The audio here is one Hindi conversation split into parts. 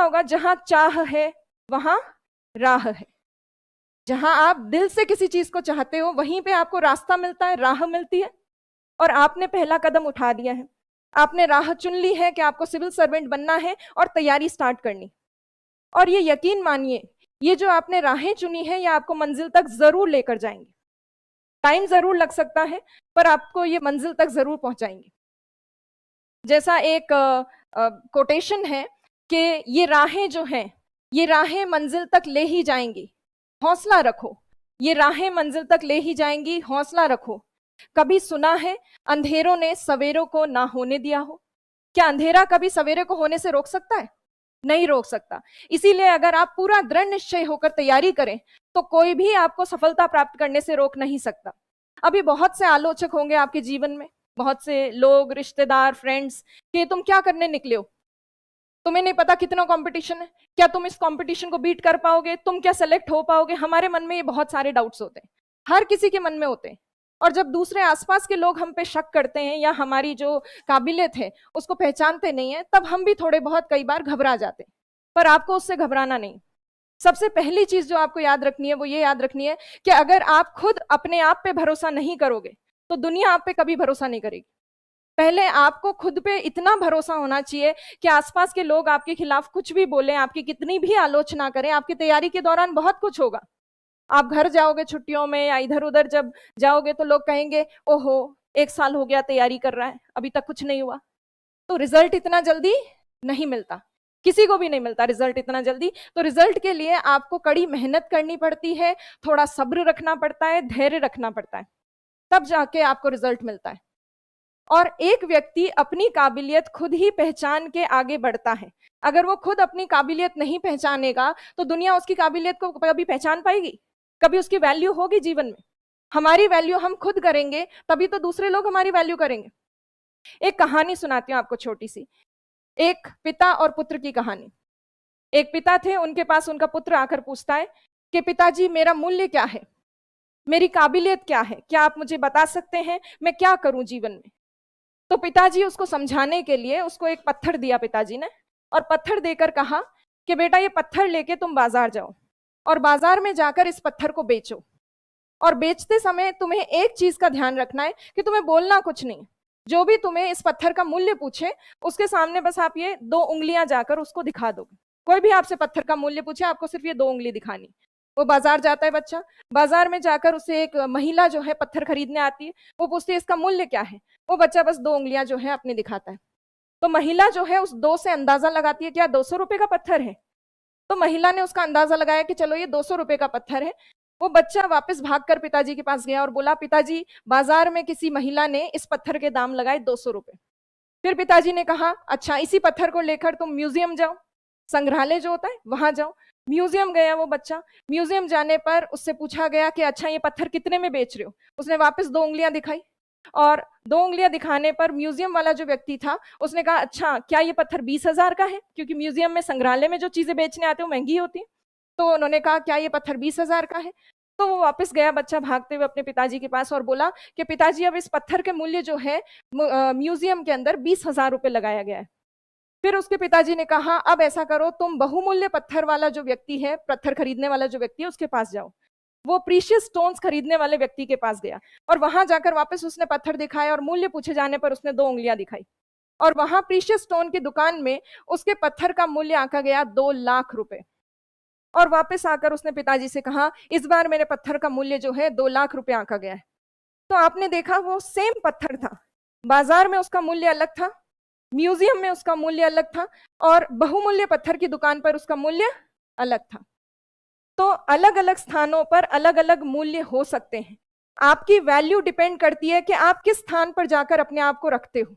होगा, जहां चाह है वहां राह है। जहां आप दिल से किसी चीज को चाहते हो वहीं पे आपको रास्ता मिलता है, राह मिलती है। और आपने पहला कदम उठा दिया है, आपने राह चुन ली है कि आपको सिविल सर्वेंट बनना है और तैयारी स्टार्ट करनी। और ये यकीन मानिए, ये जो आपने राहें चुनी है ये आपको मंजिल तक जरूर लेकर जाएंगे। टाइम जरूर लग सकता है पर आपको ये मंजिल तक जरूर पहुंचाएंगे। जैसा एक कोटेशन है कि ये राहें जो हैं, ये राहें मंजिल तक ले ही जाएंगी, हौसला रखो। ये राहें मंजिल तक ले ही जाएंगी, हौसला रखो। कभी सुना है अंधेरों ने सवेरों को ना होने दिया हो? क्या अंधेरा कभी सवेरे को होने से रोक सकता है? नहीं रोक सकता। इसीलिए अगर आप पूरा दृढ़ निश्चय होकर तैयारी करें तो कोई भी आपको सफलता प्राप्त करने से रोक नहीं सकता। अभी बहुत से आलोचक होंगे आपके जीवन में, बहुत से लोग, रिश्तेदार, फ्रेंड्स, कि तुम क्या करने निकले हो, तुम्हें नहीं पता कितना कंपटीशन है, क्या तुम इस कंपटीशन को बीट कर पाओगे, तुम क्या सेलेक्ट हो पाओगे। हमारे मन में ये बहुत सारे डाउट्स होते हैं, हर किसी के मन में होते हैं। और जब दूसरे आसपास के लोग हम पे शक करते हैं या हमारी जो काबिलियत है उसको पहचानते नहीं है, तब हम भी थोड़े बहुत कई बार घबरा जाते हैं। पर आपको उससे घबराना नहीं। सबसे पहली चीज जो आपको याद रखनी है वो ये याद रखनी है कि अगर आप खुद अपने आप पे भरोसा नहीं करोगे तो दुनिया आप पे कभी भरोसा नहीं करेगी। पहले आपको खुद पे इतना भरोसा होना चाहिए कि आसपास के लोग आपके खिलाफ कुछ भी बोलें, आपकी कितनी भी आलोचना करें, आपकी तैयारी के दौरान बहुत कुछ होगा। आप घर जाओगे छुट्टियों में या इधर उधर जब जाओगे तो लोग कहेंगे ओहो 1 साल हो गया तैयारी कर रहा है, अभी तक कुछ नहीं हुआ। तो रिजल्ट इतना जल्दी नहीं मिलता, किसी को भी नहीं मिलता रिजल्ट इतना जल्दी। तो रिजल्ट के लिए आपको कड़ी मेहनत करनी पड़ती है, थोड़ा सब्र रखना पड़ता है, धैर्य रखना पड़ता है, तब जाके आपको रिजल्ट मिलता है। और एक व्यक्ति अपनी काबिलियत खुद ही पहचान के आगे बढ़ता है। अगर वो खुद अपनी काबिलियत नहीं पहचानेगा तो दुनिया उसकी काबिलियत को कभी पहचान पाएगी? कभी उसकी वैल्यू होगी जीवन में? हमारी वैल्यू हम खुद करेंगे तभी तो दूसरे लोग हमारी वैल्यू करेंगे। एक कहानी सुनाती हूँ आपको छोटी सी, एक पिता और पुत्र की कहानी। एक पिता थे, उनके पास उनका पुत्र आकर पूछता है कि पिताजी मेरा मूल्य क्या है, मेरी काबिलियत क्या है, क्या आप मुझे बता सकते हैं, मैं क्या करूं जीवन में। तो पिताजी उसको समझाने के लिए उसको एक पत्थर दिया पिताजी ने, और पत्थर देकर कहा कि बेटा ये पत्थर लेके तुम बाजार जाओ और बाजार में जाकर इस पत्थर को बेचो। और बेचते समय तुम्हें एक चीज का ध्यान रखना है कि तुम्हें बोलना कुछ नहीं। जो भी तुम्हें इस पत्थर का मूल्य पूछे उसके सामने बस आप ये 2 उंगलियां जाकर उसको दिखा दोगे। कोई भी आपसे पत्थर का मूल्य पूछे आपको सिर्फ ये 2 उंगली दिखानी। वो बाजार जाता है बच्चा, बाजार में जाकर उसे एक महिला जो है पत्थर खरीदने आती है, वो पूछती है इसका मूल्य क्या है। वो बच्चा बस 2 उंगलियां जो है अपनी दिखाता है। तो महिला जो है उस 2 से अंदाजा लगाती है क्या 200 रुपए का पत्थर है। तो महिला ने उसका अंदाजा लगाया कि चलो ये 200 रुपए का पत्थर है। वो बच्चा वापस भागकर पिताजी के पास गया और बोला पिताजी बाजार में किसी महिला ने इस पत्थर के दाम लगाए 200 रुपए। फिर पिताजी ने कहा अच्छा इसी पत्थर को लेकर तुम म्यूजियम जाओ, संग्रहालय जो होता है वहां जाओ। म्यूजियम गया वो बच्चा। म्यूजियम जाने पर उससे पूछा गया कि अच्छा ये पत्थर कितने में बेच रहे हो। उसने वापस 2 उंगलियां दिखाई और 2 उंगलियां दिखाने पर म्यूजियम वाला जो व्यक्ति था उसने कहा अच्छा क्या ये पत्थर 20,000 का है, क्योंकि म्यूजियम में, संग्रहालय में जो चीजें बेचने आते हैं वो महंगी होती है। तो उन्होंने कहा क्या ये पत्थर 20,000 का है। तो वो वापस गया बच्चा भागते हुए अपने पिताजी के पास और बोला कि पिताजी अब इस पत्थर के मूल्य जो है म्यूजियम के अंदर 20,000 रुपए लगाया गया है। फिर उसके पिताजी ने कहा अब ऐसा करो तुम बहुमूल्य पत्थर वाला जो व्यक्ति है, पत्थर खरीदने वाला जो व्यक्ति है उसके पास जाओ। वो प्रीशियस स्टोन्स खरीदने वाले व्यक्ति के पास गया और वहां जाकर वापस उसने पत्थर दिखाया और मूल्य पूछे जाने पर उसने 2 उंगलियां दिखाई। और वहां प्रीशियस स्टोन की दुकान में उसके पत्थर का मूल्य आंका गया 2 लाख रुपए। और वापस आकर उसने पिताजी से कहा इस बार मेरे पत्थर का मूल्य जो है 2 लाख रुपए आंका गया है। तो आपने देखा वो सेम पत्थर था, बाजार में उसका मूल्य अलग था, म्यूजियम में उसका मूल्य अलग था और बहुमूल्य पत्थर की दुकान पर उसका मूल्य अलग था। तो अलग अलग स्थानों पर अलग अलग मूल्य हो सकते हैं। आपकी वैल्यू डिपेंड करती है कि आप किस स्थान पर जाकर अपने आप को रखते हो।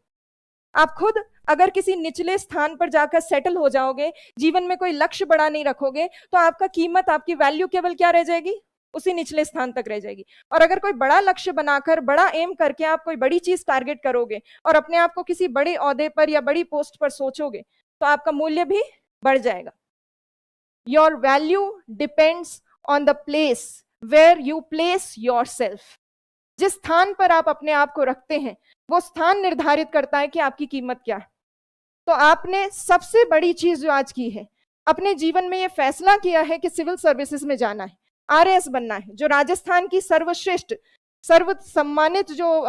आप खुद अगर किसी निचले स्थान पर जाकर सेटल हो जाओगे, जीवन में कोई लक्ष्य बड़ा नहीं रखोगे, तो आपका कीमत, आपकी वैल्यू केवल क्या रह जाएगी, उसी निचले स्थान तक रह जाएगी। और अगर कोई बड़ा लक्ष्य बनाकर, बड़ा एम करके आप कोई बड़ी चीज टारगेट करोगे और अपने आप को किसी बड़े ओहदे पर या बड़ी पोस्ट पर सोचोगे तो आपका मूल्य भी बढ़ जाएगा। Your value depends on the place where you place yourself. जिस स्थान पर आप अपने आप को रखते हैं वो स्थान निर्धारित करता है कि आपकी कीमत क्या है। तो आपने सबसे बड़ी चीज जो आज की है अपने जीवन में ये फैसला किया है कि सिविल सर्विसेज में जाना है, आरएएस बनना है, जो राजस्थान की सर्वश्रेष्ठ सर्व सम्मानित जो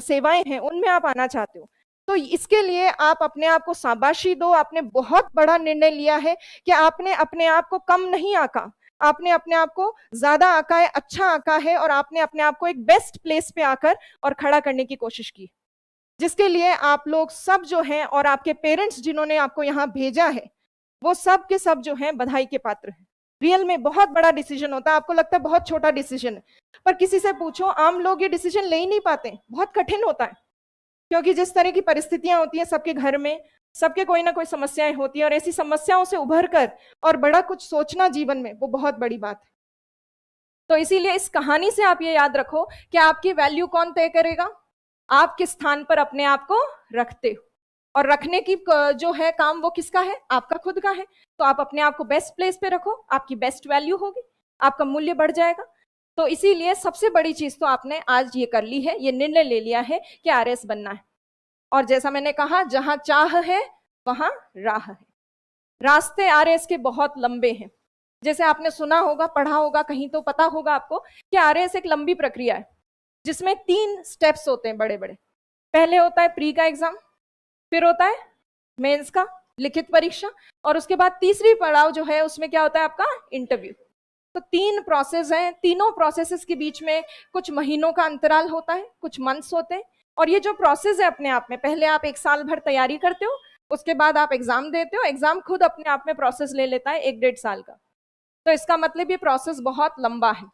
सेवाएं हैं उनमें आप आना चाहते हो, तो इसके लिए आप अपने आप को शाबाशी दो। आपने बहुत बड़ा निर्णय लिया है कि आपने अपने आप को कम नहीं आका, आपने अपने आप को ज्यादा आका है, अच्छा आका है, और आपने अपने आप को एक बेस्ट प्लेस पे आकर और खड़ा करने की कोशिश की, जिसके लिए आप लोग सब जो हैं और आपके पेरेंट्स जिन्होंने आपको यहाँ भेजा है वो सब के सब जो हैं बधाई के पात्र हैं। रियल में बहुत बड़ा डिसीजन होता है, आपको लगता है बहुत छोटा डिसीजन है, पर किसी से पूछो आम लोग ये डिसीजन ले ही नहीं पाते, बहुत कठिन होता है, क्योंकि जिस तरह की परिस्थितियां होती हैं सबके घर में, सबके कोई ना कोई समस्याएं होती हैं, और ऐसी समस्याओं से उभर कर और बड़ा कुछ सोचना जीवन में वो बहुत बड़ी बात है। तो इसीलिए इस कहानी से आप ये याद रखो कि आपकी वैल्यू कौन तय करेगा, आप किस स्थान पर अपने आप को रखते हो, और रखने की जो है काम वो किसका है, आपका खुद का है। तो आप अपने आप को बेस्ट प्लेस पे रखो, आपकी बेस्ट वैल्यू होगी, आपका मूल्य बढ़ जाएगा। तो इसीलिए सबसे बड़ी चीज तो आपने आज ये कर ली है, ये निर्णय ले लिया है कि आरएस बनना है। और जैसा मैंने कहा, जहां चाह है वहां राह है। रास्ते आरएस के बहुत लंबे हैं, जैसे आपने सुना होगा, पढ़ा होगा, कहीं तो पता होगा आपको कि आरएस एक लंबी प्रक्रिया है जिसमें 3 स्टेप्स होते हैं बड़े बड़े। पहले होता है प्री का एग्जाम, फिर होता है मेंस का लिखित परीक्षा, और उसके बाद तीसरी पड़ाव जो है उसमें क्या होता है, आपका इंटरव्यू। तो 3 प्रोसेस हैं, तीनों प्रोसेसेस के बीच में कुछ महीनों का अंतराल होता है, कुछ मंथ्स होते हैं। और ये जो प्रोसेस है अपने आप में, पहले आप 1 साल भर तैयारी करते हो, उसके बाद आप एग्जाम देते हो, एग्जाम खुद अपने आप में प्रोसेस ले लेता है 1-1.5 साल का। तो इसका मतलब ये प्रोसेस बहुत लंबा है,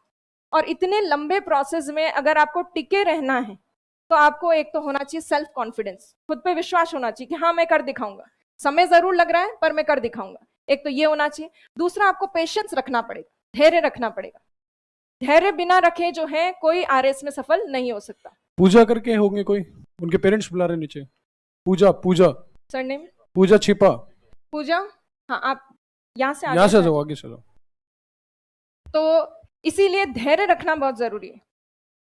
और इतने लंबे प्रोसेस में अगर आपको टिके रहना है तो आपको एक तो होना चाहिए सेल्फ कॉन्फिडेंस, खुद पे विश्वास होना चाहिए कि हाँ मैं कर दिखाऊंगा, समय जरूर लग रहा है पर मैं कर दिखाऊंगा, एक तो ये होना चाहिए। दूसरा, आपको पेशेंस रखना पड़ेगा, धैर्य रखना पड़ेगा। धैर्य बिना रखे जो है कोई आरएस में सफल नहीं हो सकता। पूजा करके होंगे कोई, उनके पेरेंट्स बुला रहे नीचे, पूजा पूजा सरनेम पूजा छिपा, पूजा, हाँ आप यहाँ से जाओ, आगे चलो। तो इसीलिए धैर्य रखना बहुत जरूरी है।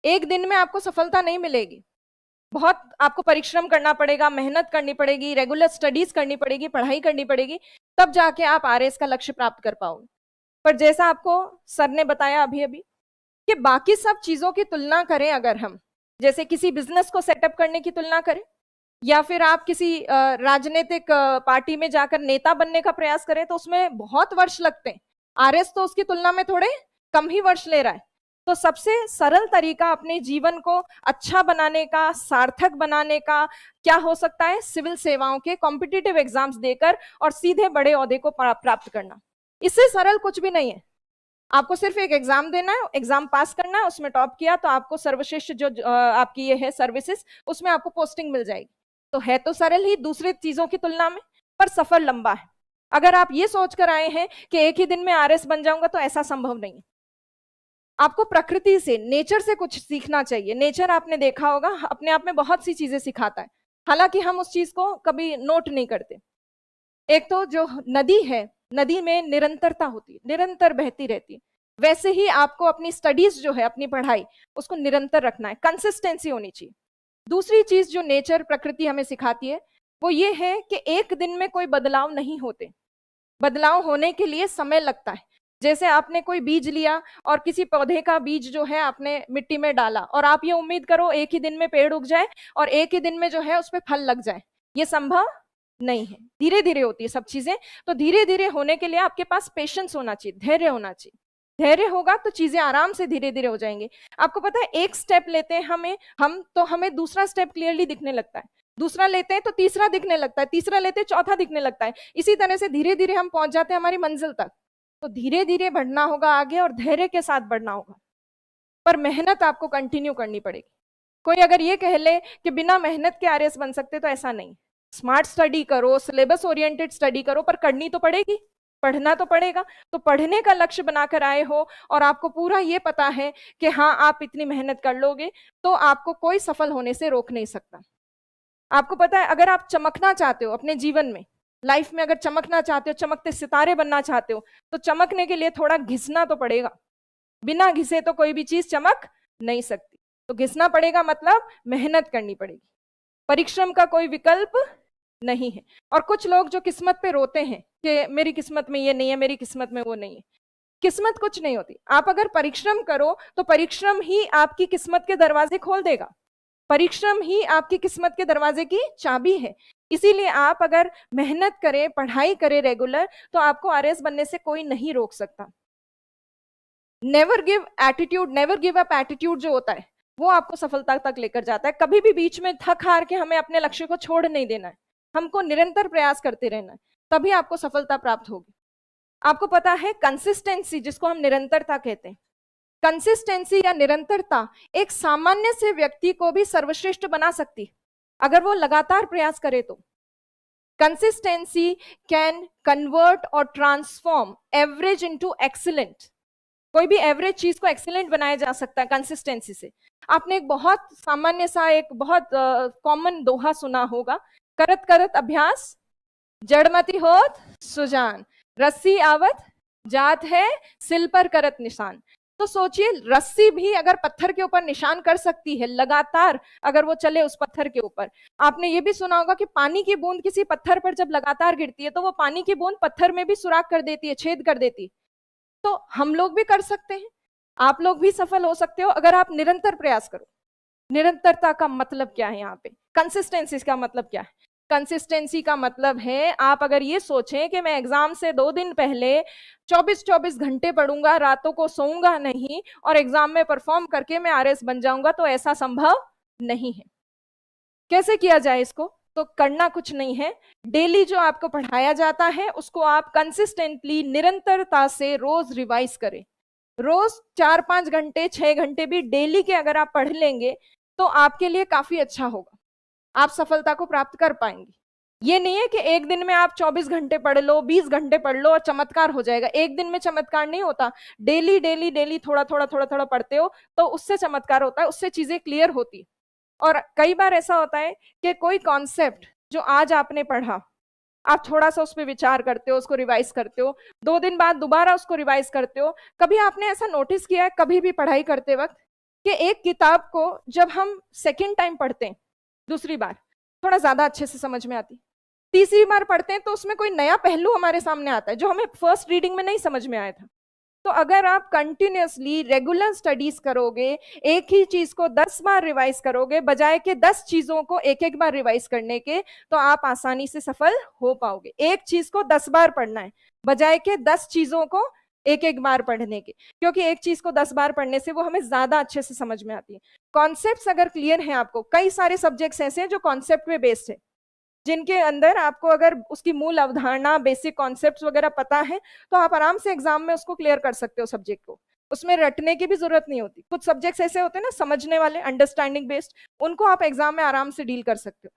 एक दिन में आपको सफलता नहीं मिलेगी, बहुत आपको परिश्रम करना पड़ेगा, मेहनत करनी पड़ेगी, रेगुलर स्टडीज करनी पड़ेगी, पढ़ाई करनी पड़ेगी, तब जाके आप आरएस का लक्ष्य प्राप्त कर पाओगे। पर जैसा आपको सर ने बताया अभी अभी कि बाकी सब चीजों की तुलना करें, अगर हम जैसे किसी बिजनेस को सेटअप करने की तुलना करें, या फिर आप किसी राजनीतिक पार्टी में जाकर नेता बनने का प्रयास करें, तो उसमें बहुत वर्ष लगते हैं। आरएस तो उसकी तुलना में थोड़े कम ही वर्ष ले रहा है। तो सबसे सरल तरीका अपने जीवन को अच्छा बनाने का, सार्थक बनाने का क्या हो सकता है, सिविल सेवाओं के कॉम्पिटिटिव एग्जाम्स देकर और सीधे बड़े ओहदे को प्राप्त करना। इससे सरल कुछ भी नहीं है। आपको सिर्फ एक एग्जाम देना है, एग्जाम पास करना है, उसमें टॉप किया तो आपको सर्वश्रेष्ठ जो आपकी ये है सर्विसेज, उसमें आपको पोस्टिंग मिल जाएगी। तो है तो सरल ही दूसरे चीजों की तुलना में, पर सफर लंबा है। अगर आप ये सोचकर आए हैं कि एक ही दिन में आरएस बन जाऊंगा, तो ऐसा संभव नहीं है। आपको प्रकृति से, नेचर से कुछ सीखना चाहिए। नेचर आपने देखा होगा अपने आप में बहुत सी चीजें सिखाता है, हालांकि हम उस चीज को कभी नोट नहीं करते। एक तो जो नदी है, नदी में निरंतरता होती है, निरंतर बहती रहती है। वैसे ही आपको अपनी स्टडीज जो है, अपनी पढ़ाई, उसको निरंतर रखना है, कंसिस्टेंसी होनी चाहिए। दूसरी चीज जो नेचर, प्रकृति हमें सिखाती है, वो ये है कि एक दिन में कोई बदलाव नहीं होते, बदलाव होने के लिए समय लगता है। जैसे आपने कोई बीज लिया और किसी पौधे का बीज जो है आपने मिट्टी में डाला, और आप ये उम्मीद करो एक ही दिन में पेड़ उग जाए और एक ही दिन में जो है उस पर फल लग जाए, ये संभव नहीं है। धीरे धीरे होती है सब चीजें। तो धीरे धीरे होने के लिए आपके पास पेशेंस होना चाहिए, धैर्य होना चाहिए। धैर्य होगा तो चीजें आराम से धीरे धीरे हो जाएंगी। आपको पता है, एक स्टेप लेते हैं हमें दूसरा स्टेप क्लियरली दिखने लगता है, दूसरा लेते हैं तो तीसरा दिखने लगता है, तीसरा लेते हैं चौथा दिखने लगता है। इसी तरह से धीरे धीरे हम पहुंच जाते हैं हमारी मंजिल तक। तो धीरे धीरे बढ़ना होगा आगे, और धैर्य के साथ बढ़ना होगा, पर मेहनत आपको कंटिन्यू करनी पड़ेगी। कोई अगर ये कह ले कि बिना मेहनत के आरएस बन सकते, तो ऐसा नहीं। स्मार्ट स्टडी करो, सिलेबस ओरिएंटेड स्टडी करो, पर करनी तो पड़ेगी, पढ़ना तो पड़ेगा। तो पढ़ने का लक्ष्य बनाकर आए हो और आपको पूरा ये पता है कि हाँ आप इतनी मेहनत कर लोगे, तो आपको कोई सफल होने से रोक नहीं सकता। आपको पता है, अगर आप चमकना चाहते हो अपने जीवन में, लाइफ में अगर चमकना चाहते हो, चमकते सितारे बनना चाहते हो, तो चमकने के लिए थोड़ा घिसना तो पड़ेगा। बिना घिसे तो कोई भी चीज चमक नहीं सकती। तो घिसना पड़ेगा, मतलब मेहनत करनी पड़ेगी, परिश्रम का कोई विकल्प नहीं है। और कुछ लोग जो किस्मत पे रोते हैं कि मेरी किस्मत में ये नहीं है, मेरी किस्मत में वो नहीं है। किस्मत कुछ नहीं होती। आप अगर परिश्रम करो तो परिश्रम ही आपकी किस्मत के दरवाजे खोल देगा। परिश्रम ही आपकी किस्मत के दरवाजे की चाबी है। इसीलिए आप अगर मेहनत करें, पढ़ाई करें रेगुलर, तो आपको आरएस बनने से कोई नहीं रोक सकता। Never give attitude, never give up attitude जो होता है वो आपको सफलता तक लेकर जाता है। कभी भी बीच में थक हार के हमें अपने लक्ष्य को छोड़ नहीं देना है, हमको निरंतर प्रयास करते रहना है, तभी आपको सफलता प्राप्त होगी। आपको पता है कंसिस्टेंसी, जिसको हम निरंतरता कहते हैं, कंसिस्टेंसी या निरंतरता एक सामान्य से व्यक्ति को भी सर्वश्रेष्ठ बना सकती अगर वो लगातार प्रयास करे तो। कंसिस्टेंसी कैन कन्वर्ट और ट्रांसफॉर्म एवरेज इनटू एक्सीलेंट। कोई भी एवरेज चीज को एक्सीलेंट बनाया जा सकता है कंसिस्टेंसी से। आपने एक बहुत सामान्य सा, एक बहुत कॉमन दोहा सुना होगा, करत करत अभ्यास जड़मति होत सुजान, रस्सी आवत जात है सिल पर करत निशान। तो सोचिए, रस्सी भी अगर पत्थर के ऊपर निशान कर सकती है लगातार, अगर वो चले उस पत्थर के ऊपर। आपने ये भी सुना होगा कि पानी की बूंद किसी पत्थर पर जब लगातार गिरती है तो वो पानी की बूंद पत्थर में भी सुराख कर देती है, छेद कर देती है। तो हम लोग भी कर सकते हैं, आप लोग भी सफल हो सकते हो अगर आप निरंतर प्रयास करो। निरंतरता का मतलब क्या है यहाँ पे? कंसिस्टेंसी का मतलब क्या है? कंसिस्टेंसी का मतलब है, आप अगर ये सोचें कि मैं एग्जाम से 2 दिन पहले 24-24 घंटे पढ़ूंगा, रातों को सोऊंगा नहीं और एग्जाम में परफॉर्म करके मैं आरएस बन जाऊंगा, तो ऐसा संभव नहीं है। कैसे किया जाए इसको? तो करना कुछ नहीं है, डेली जो आपको पढ़ाया जाता है उसको आप कंसिस्टेंटली, निरंतरता से रोज रिवाइज करें। रोज 4-5 घंटे, 6 घंटे भी डेली के अगर आप पढ़ लेंगे तो आपके लिए काफी अच्छा होगा, आप सफलता को प्राप्त कर पाएंगे। ये नहीं है कि एक दिन में आप 24 घंटे पढ़ लो, 20 घंटे पढ़ लो और चमत्कार हो जाएगा। एक दिन में चमत्कार नहीं होता, डेली डेली डेली थोड़ा थोड़ा थोड़ा थोड़ा पढ़ते हो तो उससे चमत्कार होता है, उससे चीजें क्लियर होती। और कई बार ऐसा होता है कि कोई कॉन्सेप्ट जो आज आपने पढ़ा, आप थोड़ा सा उस पर विचार करते हो, उसको रिवाइज करते हो, 2 दिन बाद दोबारा उसको रिवाइज करते हो। कभी आपने ऐसा नोटिस किया है कभी भी पढ़ाई करते वक्त कि एक किताब को जब हम सेकेंड टाइम पढ़ते हैं, दूसरी बार थोड़ा ज्यादा अच्छे से समझ में आती, तीसरी बार पढ़ते हैं तो उसमें कोई नया पहलू हमारे सामने आता है जो हमें फर्स्ट रीडिंग में नहीं समझ में आया था। तो अगर आप कंटिन्यूअसली रेगुलर स्टडीज करोगे, एक ही चीज को 10 बार रिवाइज करोगे बजाय के 10 चीजों को एक एक बार रिवाइज करने के, तो आप आसानी से सफल हो पाओगे। एक चीज को 10 बार पढ़ना है बजाय के 10 चीजों को एक एक बार पढ़ने के, क्योंकि एक चीज को 10 बार पढ़ने से वो हमें ज्यादा अच्छे से समझ में आती है। कॉन्सेप्ट्स अगर क्लियर हैं आपको, कई सारे सब्जेक्ट्स ऐसे हैं जो कॉन्सेप्ट पे बेस्ड है, जिनके अंदर आपको अगर उसकी मूल अवधारणा, बेसिक कॉन्सेप्ट्स वगैरह पता है तो आप आराम से एग्जाम में उसको क्लियर कर सकते हो सब्जेक्ट को, उसमें रटने की भी जरूरत नहीं होती। कुछ सब्जेक्ट्स ऐसे होते हैं ना समझने वाले, अंडरस्टैंडिंग बेस्ड, उनको आप एग्जाम में आराम से डील कर सकते हो।